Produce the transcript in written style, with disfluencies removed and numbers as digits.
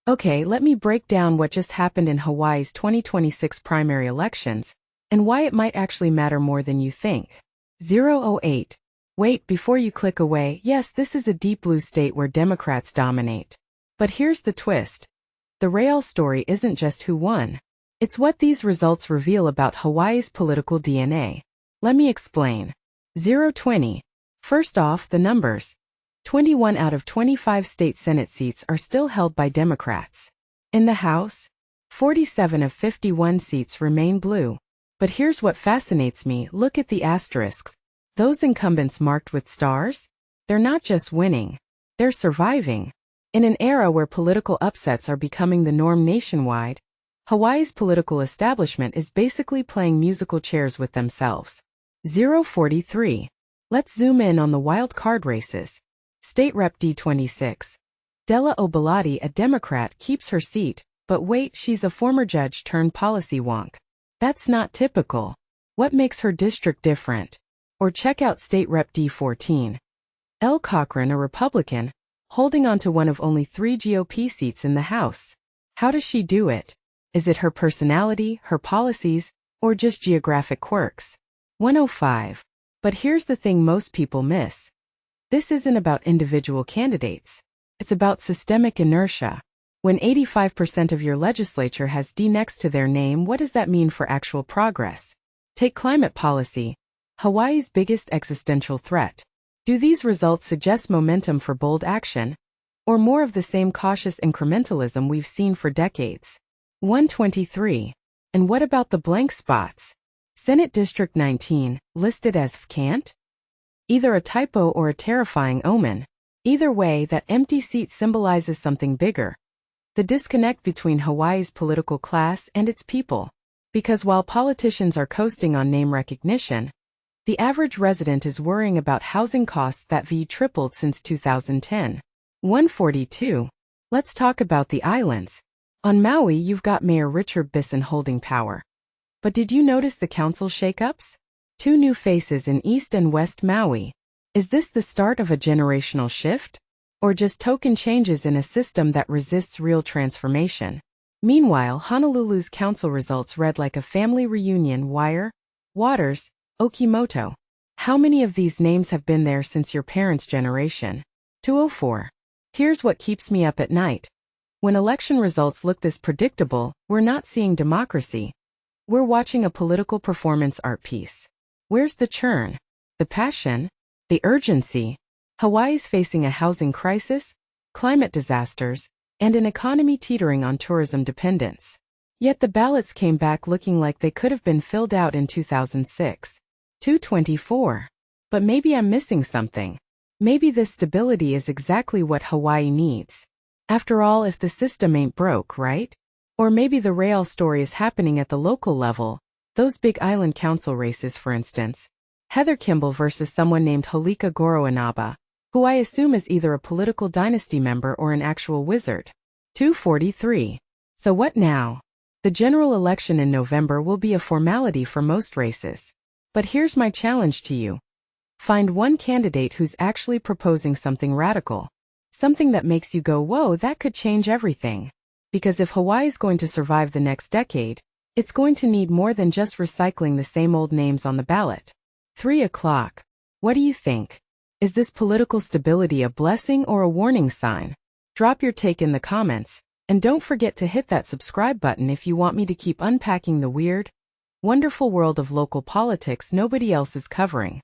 Okay, let me break down what just happened in Hawaii's 2026 primary elections, and why it might actually matter more than you think. 008. Wait, before you click away, yes, this is a deep blue state where Democrats dominate. But here's the twist. The real story isn't just who won. It's what these results reveal about Hawaii's political DNA. Let me explain. 020. First off, the numbers. 21 out of 25 state Senate seats are still held by Democrats. In the House, 47 of 51 seats remain blue. But here's what fascinates me, look at the asterisks. Those incumbents marked with stars? They're not just winning. They're surviving. In an era where political upsets are becoming the norm nationwide, Hawaii's political establishment is basically playing musical chairs with themselves. 043. Let's zoom in on the wild card races. State Rep D26. Della Obalati, a Democrat, keeps her seat, but wait, she's a former judge turned policy wonk. That's not typical. What makes her district different? Or check out State Rep D14. Elle Cochran, a Republican, holding on to one of only 3 GOP seats in the House. How does she do it? Is it her personality, her policies, or just geographic quirks? 105. But here's the thing most people miss. This isn't about individual candidates. It's about systemic inertia. When 85% of your legislature has D next to their name, what does that mean for actual progress? Take climate policy, Hawaii's biggest existential threat. Do these results suggest momentum for bold action, or more of the same cautious incrementalism we've seen for decades? 123. And what about the blank spots? Senate District 19, listed as vacant? Either a typo or a terrifying omen. Either way, that empty seat symbolizes something bigger. The disconnect between Hawaii's political class and its people. Because while politicians are coasting on name recognition, the average resident is worrying about housing costs that have tripled since 2010. 142. Let's talk about the islands. On Maui, you've got Mayor Richard Bisson holding power. But did you notice the council shakeups? 2 new faces in East and West Maui. Is this the start of a generational shift? Or just token changes in a system that resists real transformation? Meanwhile, Honolulu's council results read like a family reunion. Wire, Waters, Okimoto. How many of these names have been there since your parents' generation? 204. Here's what keeps me up at night. When election results look this predictable, we're not seeing democracy. We're watching a political performance art piece. Where's the churn? The passion? The urgency? Hawaii's facing a housing crisis, climate disasters, and an economy teetering on tourism dependence. Yet the ballots came back looking like they could have been filled out in 2006. 224. But maybe I'm missing something. Maybe this stability is exactly what Hawaii needs. After all, if the system ain't broke, right? Or maybe the real story is happening at the local level. Those big island council races, for instance. Heather Kimball versus someone named Halika Goroinaba, who I assume is either a political dynasty member or an actual wizard. 243. So what now? The general election in November will be a formality for most races. But here's my challenge to you. Find one candidate who's actually proposing something radical. Something that makes you go, whoa, that could change everything. Because if Hawaii's going to survive the next decade, it's going to need more than just recycling the same old names on the ballot. 3 o'clock. What do you think? Is this political stability a blessing or a warning sign? Drop your take in the comments, and don't forget to hit that subscribe button if you want me to keep unpacking the weird, wonderful world of local politics nobody else is covering.